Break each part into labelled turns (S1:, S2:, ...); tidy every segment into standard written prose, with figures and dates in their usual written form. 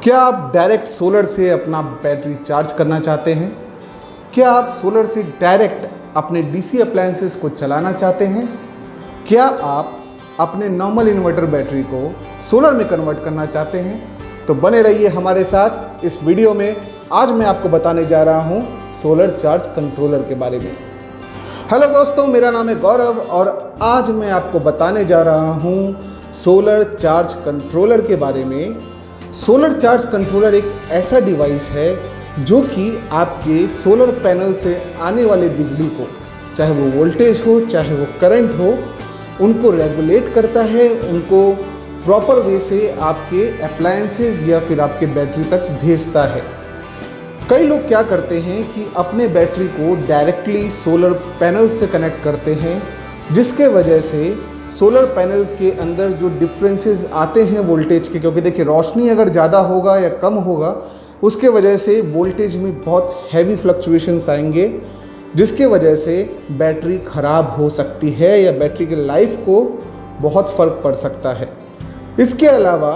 S1: क्या आप direct solar से अपना बैटरी चार्ज करना चाहते हैं? क्या आप सोलर से डायरेक्ट अपने डीसी अप्लायंसेस को चलाना चाहते हैं? क्या आप अपने नॉर्मल इन्वर्टर बैटरी को सोलर में कन्वर्ट करना चाहते हैं? तो बने रहिए हमारे साथ इस वीडियो में। आज मैं आपको बताने जा रहा हूं सोलर चार्ज कंट्रोलर के बारे में। हेलो दोस्तों, मेरा नाम है गौरव और आज मैं आपको बताने जा रहा हूं सोलर चार्ज कंट्रोलर के बारे में। सोलर चार्ज कंट्रोलर एक ऐसा डिवाइस है जो कि आपके सोलर पैनल से आने वाले बिजली को, चाहे वो वोल्टेज हो चाहे वो करंट हो, उनको रेगुलेट करता है, उनको प्रॉपर वे से आपके अप्लायंसेस या फिर आपके बैटरी तक भेजता है। कई लोग क्या करते हैं कि अपने बैटरी को डायरेक्टली सोलर पैनल से कनेक्ट करते हैं, जिसके वजह से सोलर पैनल के अंदर जो डिफरेंसेस आते हैं वोल्टेज के, क्योंकि देखिए रोशनी अगर ज़्यादा होगा या कम होगा उसके वजह से वोल्टेज में बहुत हैवी फ्लक्चुएशंस आएंगे, जिसके वजह से बैटरी ख़राब हो सकती है या बैटरी के लाइफ को बहुत फ़र्क पड़ सकता है। इसके अलावा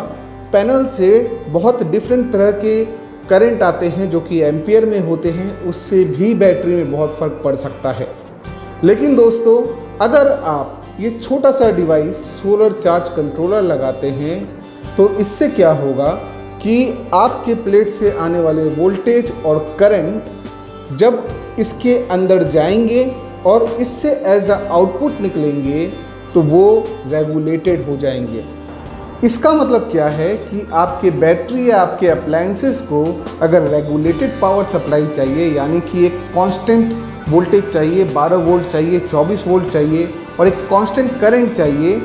S1: पैनल से बहुत डिफरेंट तरह के करंट आते हैं जो कि एम्पियर में होते हैं, उससे भी बैटरी में बहुत फ़र्क पड़ सकता है। लेकिन दोस्तों, अगर आप ये छोटा सा डिवाइस सोलर चार्ज कंट्रोलर लगाते हैं तो इससे क्या होगा कि आपके प्लेट से आने वाले वोल्टेज और करंट जब इसके अंदर जाएंगे और इससे एज अ आउटपुट निकलेंगे तो वो रेगुलेटेड हो जाएंगे। इसका मतलब क्या है कि आपके बैटरी या आपके अप्लायंसेस को अगर रेगुलेटेड पावर सप्लाई चाहिए, यानी कि एक कांस्टेंट वोल्टेज चाहिए, 12 वोल्ट चाहिए, 24 वोल्ट चाहिए और एक कांस्टेंट करंट चाहिए,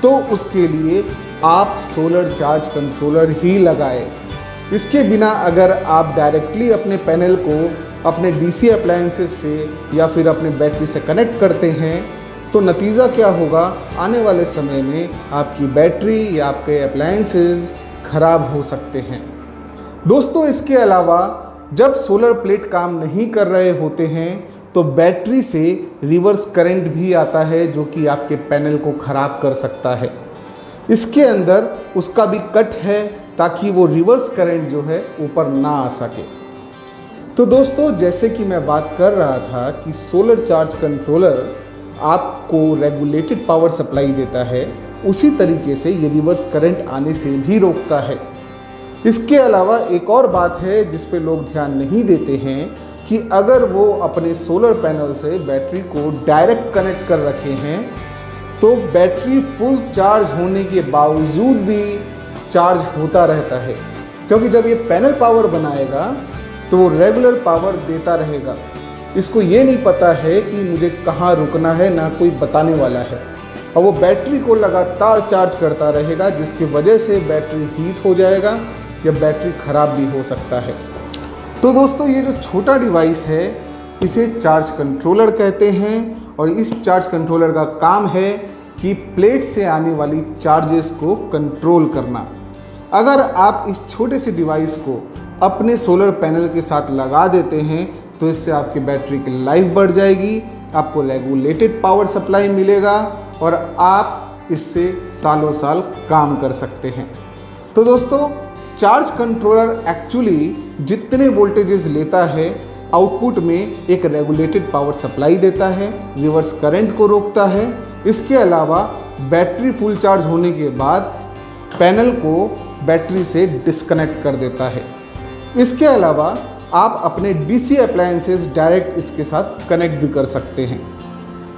S1: तो उसके लिए आप सोलर चार्ज कंट्रोलर ही लगाएं। इसके बिना अगर आप डायरेक्टली अपने पैनल को अपने डीसी अप्लायंसेस से या फिर अपने बैटरी से कनेक्ट करते हैं तो नतीजा क्या होगा, आने वाले समय में आपकी बैटरी या आपके अप्लायंसेस खराब हो सकते हैं। दोस्तों, इसके अलावा जब सोलर प्लेट काम नहीं कर रहे होते हैं तो बैटरी से रिवर्स करंट भी आता है जो कि आपके पैनल को ख़राब कर सकता है। इसके अंदर उसका भी कट है ताकि वो रिवर्स करंट जो है ऊपर ना आ सके। तो दोस्तों, जैसे कि मैं बात कर रहा था कि सोलर चार्ज कंट्रोलर आपको रेगुलेटेड पावर सप्लाई देता है, उसी तरीके से ये रिवर्स करंट आने से भी रोकता है। इसके अलावा एक और बात है जिस पे लोग ध्यान नहीं देते हैं कि अगर वो अपने सोलर पैनल से बैटरी को डायरेक्ट कनेक्ट कर रखे हैं तो बैटरी फुल चार्ज होने के बावजूद भी चार्ज होता रहता है, क्योंकि जब ये पैनल पावर बनाएगा तो वो रेगुलर पावर देता रहेगा। इसको ये नहीं पता है कि मुझे कहाँ रुकना है, ना कोई बताने वाला है, और वो बैटरी को लगातार चार्ज करता रहेगा, जिसकी वजह से बैटरी हीट हो जाएगा या बैटरी ख़राब भी हो सकता है। तो दोस्तों, ये जो छोटा डिवाइस है इसे चार्ज कंट्रोलर कहते हैं और इस चार्ज कंट्रोलर का काम है कि प्लेट से आने वाली चार्जेस को कंट्रोल करना। अगर आप इस छोटे से डिवाइस को अपने सोलर पैनल के साथ लगा देते हैं तो इससे आपकी बैटरी की लाइफ बढ़ जाएगी, आपको रेगुलेटेड पावर सप्लाई मिलेगा और आप इससे सालों साल काम कर सकते हैं। तो दोस्तों, चार्ज कंट्रोलर एक्चुअली जितने वोल्टेजेस लेता है आउटपुट में एक रेगुलेटेड पावर सप्लाई देता है, रिवर्स करंट को रोकता है। इसके अलावा बैटरी फुल चार्ज होने के बाद पैनल को बैटरी से डिस्कनेक्ट कर देता है। इसके अलावा आप अपने डीसी अप्लायंसेस डायरेक्ट इसके साथ कनेक्ट भी कर सकते हैं।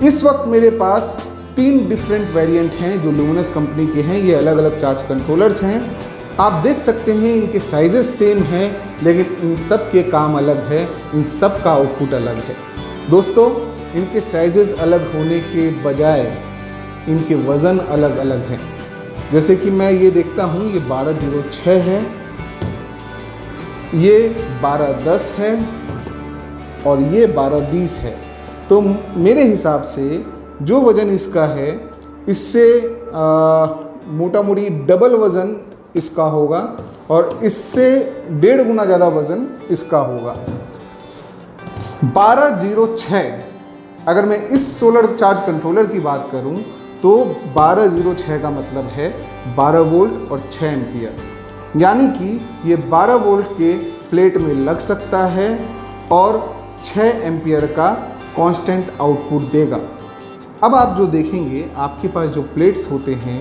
S1: इस वक्त मेरे पास 3 डिफरेंट वेरिएंट हैं जो लुमिनस कंपनी के हैं। ये अलग अलग चार्ज कंट्रोलर्स हैं। आप देख सकते हैं इनके साइजेस सेम हैं, लेकिन इन सब के काम अलग है, इन सब का आउटपुट अलग है। दोस्तों, इनके साइजेस अलग होने के बजाय इनके वज़न अलग अलग हैं। जैसे कि मैं ये देखता हूँ, ये 1206 है, ये 1210 है और ये 1220 है। तो मेरे हिसाब से जो वज़न इसका है इससे मोटा मोटी डबल वज़न इसका होगा और इससे 1.5 गुना ज़्यादा वज़न इसका होगा। 1206, अगर मैं इस सोलर चार्ज कंट्रोलर की बात करूं तो 1206 का मतलब है 12 वोल्ट और 6 एम्पियर। यानी कि ये 12 वोल्ट के प्लेट में लग सकता है और 6 एम्पियर का कांस्टेंट आउटपुट देगा। अब आप जो देखेंगे, आपके पास जो प्लेट्स होते हैं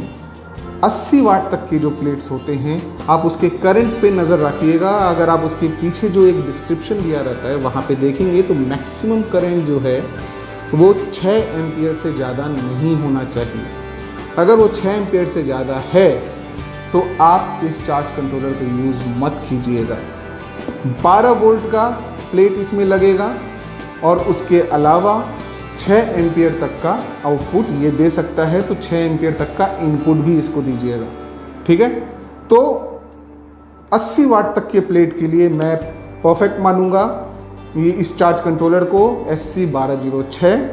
S1: 80 वाट तक के जो प्लेट्स होते हैं, आप उसके करंट पे नज़र रखिएगा। अगर आप उसके पीछे जो एक डिस्क्रिप्शन दिया रहता है वहाँ पे देखेंगे तो मैक्सिमम करंट जो है वो 6 एम्पियर से ज़्यादा नहीं होना चाहिए। अगर वो 6 एम्पियर से ज़्यादा है तो आप इस चार्ज कंट्रोलर का यूज़ मत कीजिएगा। 12 वोल्ट का प्लेट इसमें लगेगा और उसके अलावा 6 एम्पियर तक का आउटपुट ये दे सकता है, तो 6 एम्पियर तक का इनपुट भी इसको दीजिएगा। ठीक है, तो 80 वाट तक के प्लेट के लिए मैं परफेक्ट मानूंगा ये इस चार्ज कंट्रोलर को SC1206।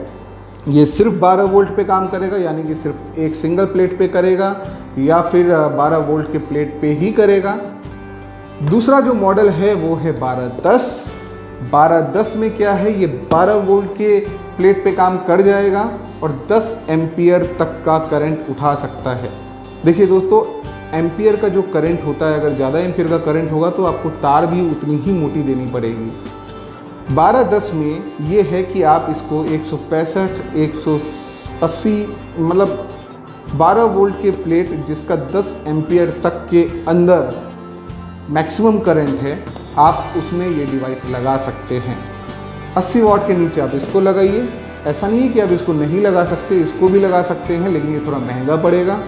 S1: ये सिर्फ 12 वोल्ट पे काम करेगा, यानी कि सिर्फ एक सिंगल प्लेट पे करेगा या फिर 12 वोल्ट के प्लेट पे ही करेगा। दूसरा जो मॉडल है वो है 1210। 1210 में क्या है, ये 12 वोल्ट के प्लेट पे काम कर जाएगा और 10 एम्पियर तक का करंट उठा सकता है। देखिए दोस्तों, एम्पियर का जो करंट होता है, अगर ज़्यादा एम्पियर का करंट होगा तो आपको तार भी उतनी ही मोटी देनी पड़ेगी। 1210 में ये है कि आप इसको 165, 180 मतलब 12 वोल्ट के प्लेट जिसका 10 एम्पियर तक के अंदर मैक्सिमम करंट है, आप उसमें ये डिवाइस लगा सकते हैं। 80 वाट के नीचे आप इसको लगाइए। ऐसा नहीं है कि आप इसको नहीं लगा सकते, इसको भी लगा सकते हैं, लेकिन ये थोड़ा महंगा पड़ेगा।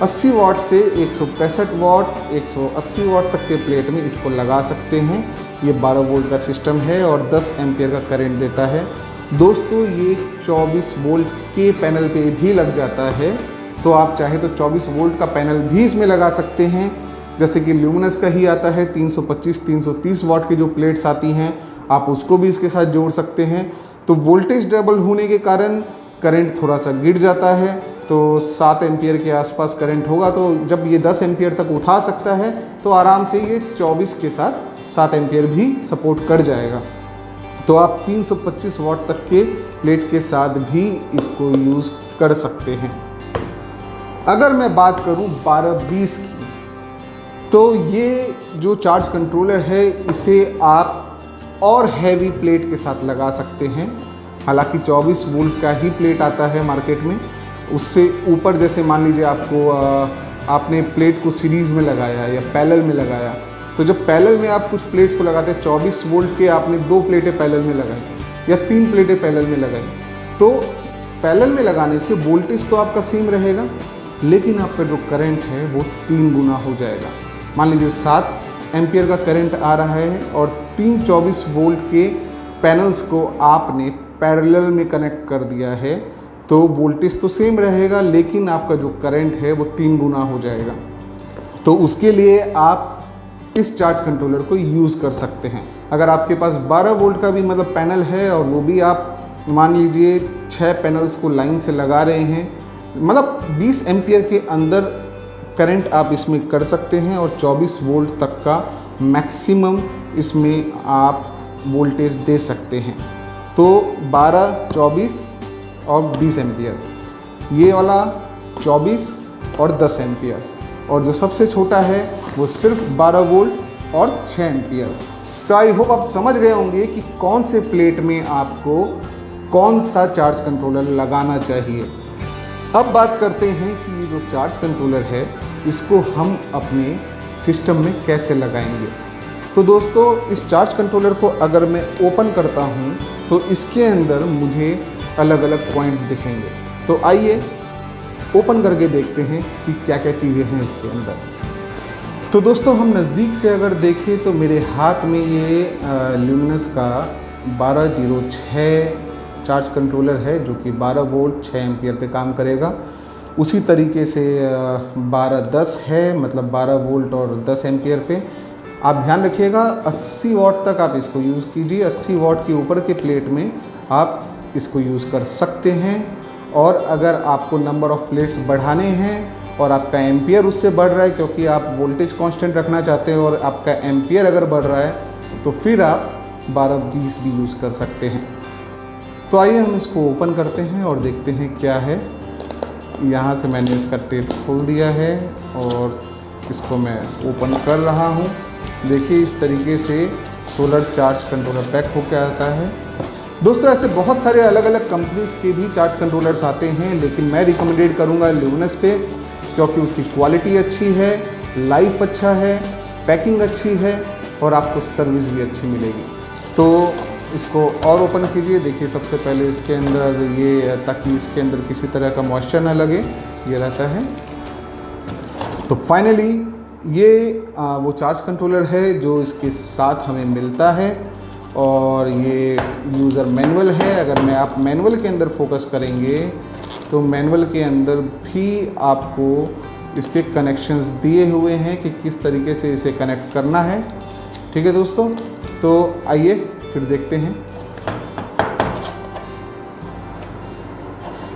S1: 80 वाट से 165 वाट, 180 वाट तक के प्लेट में इसको लगा सकते हैं। ये 12 वोल्ट का सिस्टम है और 10 एम्पियर का करंट देता है। दोस्तों, ये 24 वोल्ट के पैनल पे भी लग जाता है, तो आप चाहे तो 24 वोल्ट का पैनल भी इसमें लगा सकते हैं। जैसे कि ल्यूमिनस का ही आता है 325-330 वाट की जो प्लेट्स आती हैं, आप उसको भी इसके साथ जोड़ सकते हैं। तो वोल्टेज डबल होने के कारण करंट थोड़ा सा गिर जाता है, तो 7 एम्पियर के आसपास करंट होगा। तो जब ये 10 एम्पियर तक उठा सकता है तो आराम से ये 24 के साथ 7 एम्पियर भी सपोर्ट कर जाएगा। तो आप 325 वाट तक के प्लेट के साथ भी इसको यूज़ कर सकते हैं। अगर मैं बात करूं 1220 की, तो ये जो चार्ज कंट्रोलर है इसे आप और हैवी प्लेट के साथ लगा सकते हैं। हालांकि 24 वोल्ट का ही प्लेट आता है मार्केट में, उससे ऊपर जैसे मान लीजिए आपने प्लेट को सीरीज़ में लगाया या पैरेलल में लगाया, तो जब पैरेलल में आप कुछ प्लेट्स को लगाते हैं, 24 वोल्ट के आपने 2 प्लेटें पैरेलल में लगाई या 3 प्लेटें पैरेलल में लगाई, तो पैरेलल में लगाने से वोल्टेज तो आपका सेम रहेगा, लेकिन आपका जो करंट है वो 3 गुना हो जाएगा। मान लीजिए 7 एम्पियर का करंट आ रहा है और 3 24 वोल्ट के पैनल्स को आपने पैरेलल में कनेक्ट कर दिया है, तो वोल्टेज तो सेम रहेगा, लेकिन आपका जो करंट है वो 3 गुना हो जाएगा। तो उसके लिए आप इस चार्ज कंट्रोलर को यूज़ कर सकते हैं। अगर आपके पास 12 वोल्ट का भी मतलब पैनल है और वो भी आप मान लीजिए 6 पैनल्स को लाइन से लगा रहे हैं, मतलब 20 एम्पियर के अंदर करंट आप इसमें कर सकते हैं और 24 वोल्ट तक का मैक्सिमम इसमें आप वोल्टेज दे सकते हैं। तो 12, 24 और 20 एम्पियर, ये वाला 24 और 10 एम्पियर, और जो सबसे छोटा है वो सिर्फ 12 वोल्ट और 6 एम्पियर। तो आई होप आप समझ गए होंगे कि कौन से प्लेट में आपको कौन सा चार्ज कंट्रोलर लगाना चाहिए। अब बात करते हैं कि ये जो चार्ज कंट्रोलर है इसको हम अपने सिस्टम में कैसे लगाएंगे। तो दोस्तों, इस चार्ज कंट्रोलर को अगर मैं ओपन करता हूँ तो इसके अंदर मुझे अलग अलग पॉइंट्स दिखेंगे। तो आइए ओपन करके देखते हैं कि क्या क्या चीज़ें हैं इसके अंदर। तो दोस्तों, हम नज़दीक से अगर देखें तो मेरे हाथ में ये ल्यूमिनस का 1206 चार्ज कंट्रोलर है, जो कि 12 वोल्ट 6 एम्पियर पे काम करेगा। उसी तरीके से 1210 है, मतलब 12 वोल्ट और 10 एम्पियर पे। आप ध्यान रखिएगा 80 वाट तक आप इसको यूज़ कीजिए। 80 वाट के ऊपर के प्लेट में आप इसको यूज़ कर सकते हैं। और अगर आपको नंबर ऑफ़ प्लेट्स बढ़ाने हैं और आपका एम्पियर उससे बढ़ रहा है, क्योंकि आप वोल्टेज कांस्टेंट रखना चाहते हैं और आपका एम्पियर अगर बढ़ रहा है, तो फिर आप 1220 भी यूज़ कर सकते हैं। तो आइए हम इसको ओपन करते हैं और देखते हैं क्या है। यहाँ से मैंने इसका टेप खोल दिया है और इसको मैं ओपन कर रहा हूँ। देखिए इस तरीके से सोलर चार्ज कंट्रोलर पैक होकर आता है। दोस्तों ऐसे बहुत सारे अलग अलग कंपनीज़ के भी चार्ज कंट्रोलर्स आते हैं, लेकिन मैं रिकमेंडेड करूँगा ल्यूमिनस पे, क्योंकि उसकी क्वालिटी अच्छी है, लाइफ अच्छा है, पैकिंग अच्छी है और आपको सर्विस भी अच्छी मिलेगी। तो इसको और ओपन कीजिए। देखिए सबसे पहले इसके अंदर ये, ताकि इसके अंदर किसी तरह का मॉइस्चर ना लगे, ये रहता है। तो फाइनली ये वो चार्ज कंट्रोलर है जो इसके साथ हमें मिलता है, और ये यूज़र मैनुअल है। अगर मैं आप मैनुअल के अंदर फोकस करेंगे तो मैनुअल के अंदर भी आपको इसके कनेक्शंस दिए हुए हैं कि किस तरीके से इसे कनेक्ट करना है। ठीक है दोस्तों, तो आइए फिर देखते हैं।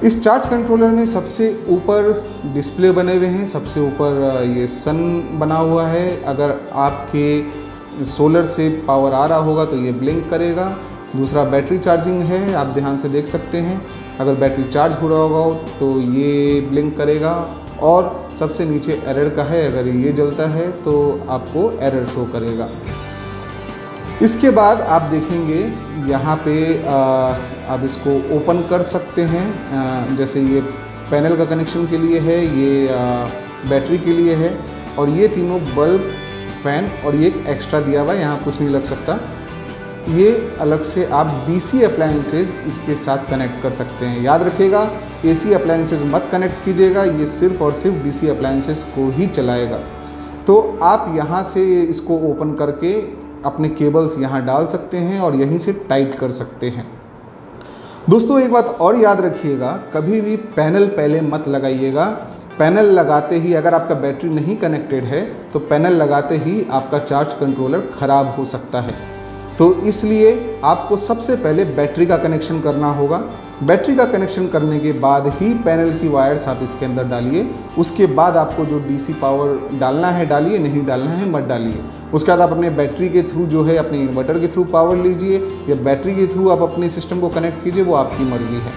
S1: इस चार्ज कंट्रोलर में सबसे ऊपर डिस्प्ले बने हुए हैं, सबसे ऊपर ये सन बना हुआ है। अगर आपके सोलर से पावर आ रहा होगा तो ये ब्लिंक करेगा। दूसरा बैटरी चार्जिंग है, आप ध्यान से देख सकते हैं। अगर बैटरी चार्ज हो रहा होगा तो ये ब्लिंक करेगा। और सबसे नीचे एरर का है, अगर ये जलता है तो आपको एरर शो करेगा। इसके बाद आप देखेंगे यहाँ पे आप इसको ओपन कर सकते हैं। जैसे ये पैनल का कनेक्शन के लिए है, ये बैटरी के लिए है, और ये तीनों बल्ब, फैन और ये एक एक्स्ट्रा दिया हुआ है, यहाँ कुछ नहीं लग सकता। ये अलग से आप डीसी अप्लायंसेस इसके साथ कनेक्ट कर सकते हैं। याद रखिएगा एसी अप्लायंसेस मत कनेक्ट कीजिएगा, ये सिर्फ और सिर्फ डीसी अप्लायंसेस को ही चलाएगा। तो आप यहाँ से इसको ओपन करके अपने केबल्स यहाँ डाल सकते हैं और यहीं से टाइट कर सकते हैं। दोस्तों एक बात और याद रखिएगा, कभी भी पैनल पहले मत लगाइएगा। पैनल लगाते ही, अगर आपका बैटरी नहीं कनेक्टेड है तो पैनल लगाते ही आपका चार्ज कंट्रोलर ख़राब हो सकता है। तो इसलिए आपको सबसे पहले बैटरी का कनेक्शन करना होगा। बैटरी का कनेक्शन करने के बाद ही पैनल की वायर्स आप इसके अंदर डालिए। उसके बाद आपको जो डीसी पावर डालना है डालिए, नहीं डालना है मत डालिए। उसके बाद आप अपने बैटरी के थ्रू जो है, अपने इन्वर्टर के थ्रू पावर लीजिए या बैटरी के थ्रू आप अपने सिस्टम को कनेक्ट कीजिए, वो आपकी मर्ज़ी है।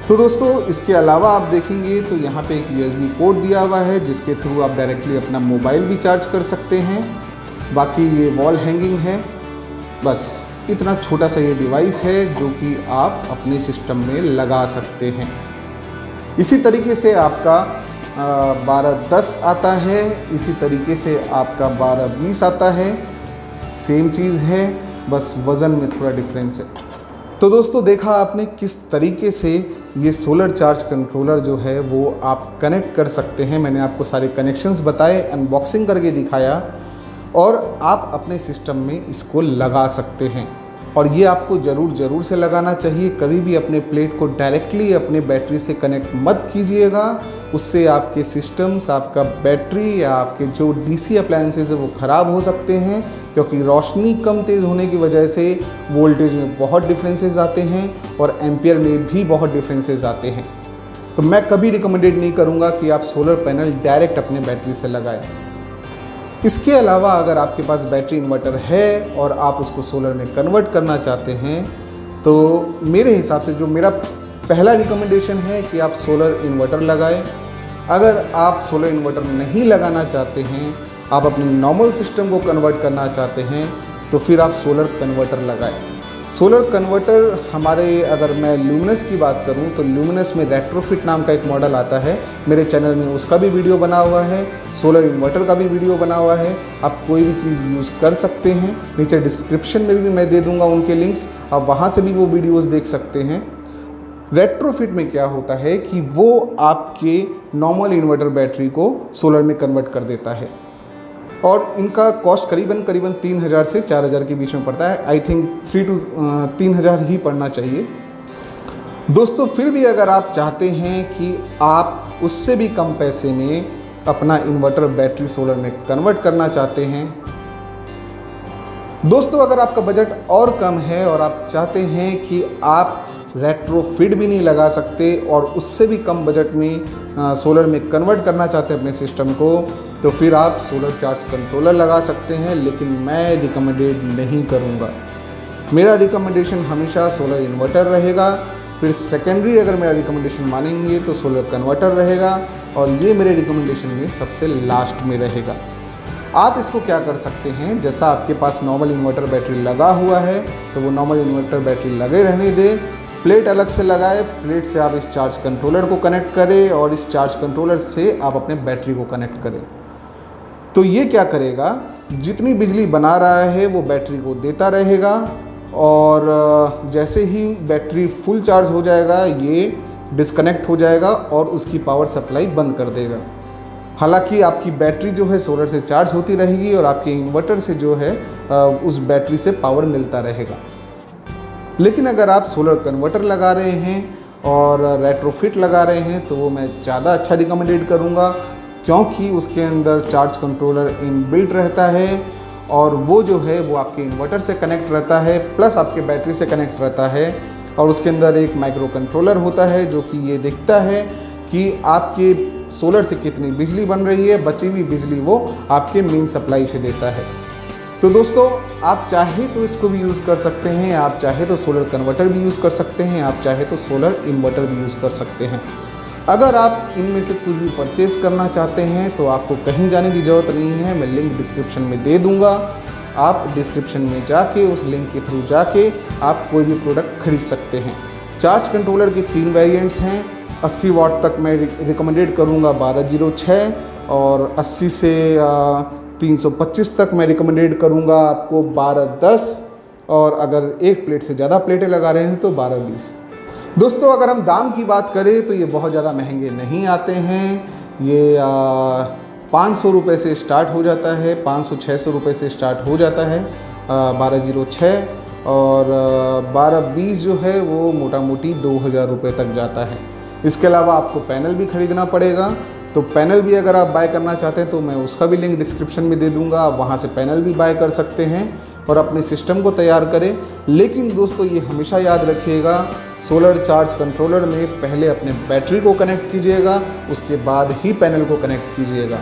S1: तो दोस्तों इसके अलावा आप देखेंगे तो यहाँ पे एक USB पोर्ट दिया हुआ है, जिसके थ्रू आप डायरेक्टली अपना मोबाइल भी चार्ज कर सकते हैं। बाकी ये वॉल हैंगिंग है। बस इतना छोटा सा ये डिवाइस है जो कि आप अपने सिस्टम में लगा सकते हैं। इसी तरीके से आपका 1210 आता है, इसी तरीके से आपका 1220 आता है। सेम चीज़ है, बस वज़न में थोड़ा डिफरेंस है। तो दोस्तों देखा आपने किस तरीके से ये सोलर चार्ज कंट्रोलर जो है वो आप कनेक्ट कर सकते हैं। मैंने आपको सारे कनेक्शंस बताए, अनबॉक्सिंग करके दिखाया, और आप अपने सिस्टम में इसको लगा सकते हैं। और ये आपको ज़रूर से लगाना चाहिए। कभी भी अपने प्लेट को डायरेक्टली अपने बैटरी से कनेक्ट मत कीजिएगा, उससे आपके सिस्टम्स, आपका बैटरी या आपके जो डीसी अप्लायंसेस है वो ख़राब हो सकते हैं, क्योंकि रोशनी कम तेज़ होने की वजह से वोल्टेज में बहुत डिफरेंसेस आते हैं और एम्पियर में भी बहुत डिफरेंसेस आते हैं। तो मैं कभी रिकमेंडेड नहीं करूँगा कि आप सोलर पैनल डायरेक्ट अपने बैटरी से लगाएं। इसके अलावा अगर आपके पास बैटरी इन्वर्टर है और आप उसको सोलर में कन्वर्ट करना चाहते हैं, तो मेरे हिसाब से जो मेरा पहला रिकमेंडेशन है कि आप सोलर इन्वर्टर लगाएं। अगर आप सोलर इन्वर्टर नहीं लगाना चाहते हैं, आप अपने नॉर्मल सिस्टम को कन्वर्ट करना चाहते हैं, तो फिर आप सोलर कन्वर्टर लगाएं। सोलर कन्वर्टर हमारे, अगर मैं ल्यूमिनस की बात करूं तो ल्यूमिनस में रेट्रोफिट नाम का एक मॉडल आता है। मेरे चैनल में उसका भी वीडियो बना हुआ है, सोलर इन्वर्टर का भी वीडियो बना हुआ है। आप कोई भी चीज़ यूज़ कर सकते हैं। नीचे डिस्क्रिप्शन में भी मैं दे दूंगा उनके लिंक्स, आप वहाँ से भी वो वीडियोज़ देख सकते हैं। रेट्रोफिट में क्या होता है कि वो आपके नॉर्मल इन्वर्टर बैटरी को सोलर में कन्वर्ट कर देता है, और इनका कॉस्ट करीबन 3000 से 4000 के बीच में पड़ता है। आई थिंक 3000 ही पड़ना चाहिए। दोस्तों फिर भी अगर आप चाहते हैं कि आप उससे भी कम पैसे में अपना इन्वर्टर बैटरी सोलर में कन्वर्ट करना चाहते हैं, दोस्तों अगर आपका बजट और कम है और आप चाहते हैं कि आप रेट्रोफिट भी नहीं लगा सकते और उससे भी कम बजट में सोलर में कन्वर्ट करना चाहते हैं अपने सिस्टम को, तो फिर आप सोलर चार्ज कंट्रोलर लगा सकते हैं। लेकिन मैं रिकमेंडेड नहीं करूंगा। मेरा रिकमेंडेशन हमेशा सोलर इन्वर्टर रहेगा। फिर सेकेंडरी अगर मेरा रिकमेंडेशन मानेंगे तो सोलर कन्वर्टर रहेगा, और ये मेरे रिकमेंडेशन में सबसे लास्ट में रहेगा। आप इसको क्या कर सकते हैं, जैसा आपके पास नॉर्मल इन्वर्टर बैटरी लगा हुआ है तो वो नॉर्मल इन्वर्टर बैटरी लगे रहने दे, प्लेट अलग से लगाए, प्लेट से आप इस चार्ज कंट्रोलर को कनेक्ट करें और इस चार्ज कंट्रोलर से आप अपने बैटरी को कनेक्ट करें। तो ये क्या करेगा, जितनी बिजली बना रहा है वो बैटरी को देता रहेगा, और जैसे ही बैटरी फुल चार्ज हो जाएगा ये डिस्कनेक्ट हो जाएगा और उसकी पावर सप्लाई बंद कर देगा। हालांकि आपकी बैटरी जो है सोलर से चार्ज होती रहेगी और आपके इन्वर्टर से जो है उस बैटरी से पावर मिलता रहेगा। लेकिन अगर आप सोलर कन्वर्टर लगा रहे हैं और रेट्रोफिट लगा रहे हैं तो वो मैं ज़्यादा अच्छा रिकमेंडेड करूँगा, क्योंकि उसके अंदर चार्ज कंट्रोलर इनबिल्ट रहता है और वो जो है वो आपके इन्वर्टर से कनेक्ट रहता है प्लस आपके बैटरी से कनेक्ट रहता है, और उसके अंदर एक माइक्रो कंट्रोलर होता है जो कि ये देखता है कि आपके सोलर से कितनी बिजली बन रही है, बची हुई बिजली वो आपके मेन सप्लाई से देता है। तो दोस्तों, आप चाहे तो इसको भी यूज़ कर सकते हैं, आप चाहे तो सोलर कन्वर्टर भी यूज़ कर सकते हैं, आप चाहे तो सोलर इन्वर्टर भी यूज़ कर सकते हैं। अगर आप इनमें से कुछ भी परचेज़ करना चाहते हैं तो आपको कहीं जाने की ज़रूरत नहीं है, मैं लिंक डिस्क्रिप्शन में दे दूँगा। आप डिस्क्रिप्शन में जाके उस लिंक के थ्रू जाके आप कोई भी प्रोडक्ट खरीद सकते हैं। चार्ज कंट्रोलर के 3 वेरिएंट्स हैं। 80 वाट तक मैं रिकमेंडेड करूँगा 1206, और 80 से 325 तक मैं रिकमेंडेड करूँगा आपको 1210, और अगर एक प्लेट से ज़्यादा प्लेटें लगा रहे हैं तो 1220। दोस्तों, अगर हम दाम की बात करें तो ये बहुत ज़्यादा महंगे नहीं आते हैं। ये 500 रुपये से स्टार्ट हो जाता है, 500-600 रुपये से स्टार्ट हो जाता है 1206, और 1220 जो है वो मोटा मोटी 2000 रुपये तक जाता है। इसके अलावा आपको पैनल भी ख़रीदना पड़ेगा, तो पैनल भी अगर आप बाय करना चाहते हैं तो मैं उसका भी लिंक डिस्क्रिप्शन में दे दूंगा, आप वहाँ से पैनल भी बाय कर सकते हैं और अपने सिस्टम को तैयार करें। लेकिन दोस्तों, ये हमेशा याद रखिएगा, सोलर चार्ज कंट्रोलर में पहले अपने बैटरी को कनेक्ट कीजिएगा, उसके बाद ही पैनल को कनेक्ट कीजिएगा।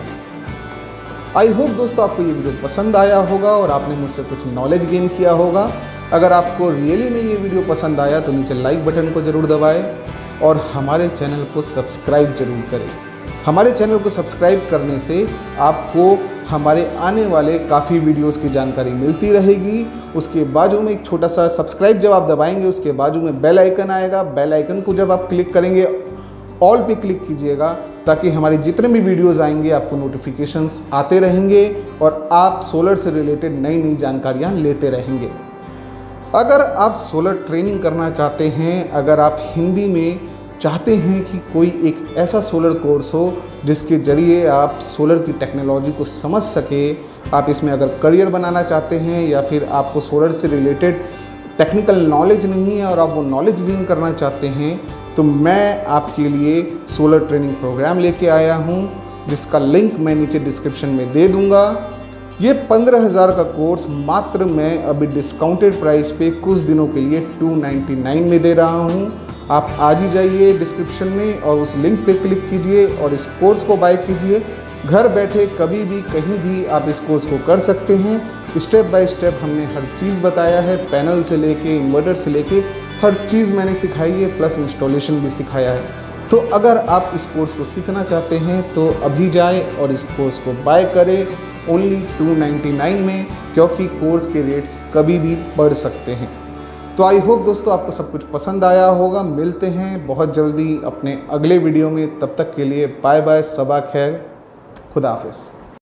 S1: आई होप दोस्तों आपको ये वीडियो पसंद आया होगा और आपने मुझसे कुछ नॉलेज गेन किया होगा। अगर आपको रियली में ये वीडियो पसंद आया तो नीचे लाइक बटन को ज़रूर दबाएं और हमारे चैनल को सब्सक्राइब जरूर करें। हमारे चैनल को सब्सक्राइब करने से आपको हमारे आने वाले काफ़ी वीडियोस की जानकारी मिलती रहेगी। उसके बाजू में एक छोटा सा सब्सक्राइब जब आप दबाएंगे उसके बाजू में बेल आइकन आएगा, बेल आइकन को जब आप क्लिक करेंगे ऑल पे क्लिक कीजिएगा, ताकि हमारे जितने भी वीडियोस आएंगे आपको नोटिफिकेशंस आते रहेंगे और आप सोलर से रिलेटेड नई नई जानकारियाँ लेते रहेंगे। अगर आप सोलर ट्रेनिंग करना चाहते हैं, अगर आप हिंदी में चाहते हैं कि कोई एक ऐसा सोलर कोर्स हो जिसके ज़रिए आप सोलर की टेक्नोलॉजी को समझ सके, आप इसमें अगर करियर बनाना चाहते हैं या फिर आपको सोलर से रिलेटेड टेक्निकल नॉलेज नहीं है और आप वो नॉलेज गेन करना चाहते हैं, तो मैं आपके लिए सोलर ट्रेनिंग प्रोग्राम लेके आया हूँ, जिसका लिंक मैं नीचे डिस्क्रिप्शन में दे दूँगा। ये 15,000 का कोर्स मात्र मैं अभी डिस्काउंटेड प्राइस पे कुछ दिनों के लिए 299 में दे रहा हूँ। आप आज ही जाइए डिस्क्रिप्शन में और उस लिंक पे क्लिक कीजिए और इस कोर्स को बाय कीजिए। घर बैठे कभी भी कहीं भी आप इस कोर्स को कर सकते हैं। स्टेप बाय स्टेप हमने हर चीज़ बताया है, पैनल से लेके इन्वर्टर से लेके हर चीज़ मैंने सिखाई है, प्लस इंस्टॉलेशन भी सिखाया है। तो अगर आप इस कोर्स को सीखना चाहते हैं तो अभी जाएं और इस कोर्स को बाय करें ओनली 299 में, क्योंकि कोर्स के रेट्स कभी भी बढ़ सकते हैं। तो आई होप दोस्तों आपको सब कुछ पसंद आया होगा। मिलते हैं बहुत जल्दी अपने अगले वीडियो में, तब तक के लिए बाय बाय, सबा खैर, खुदा हाफिज़।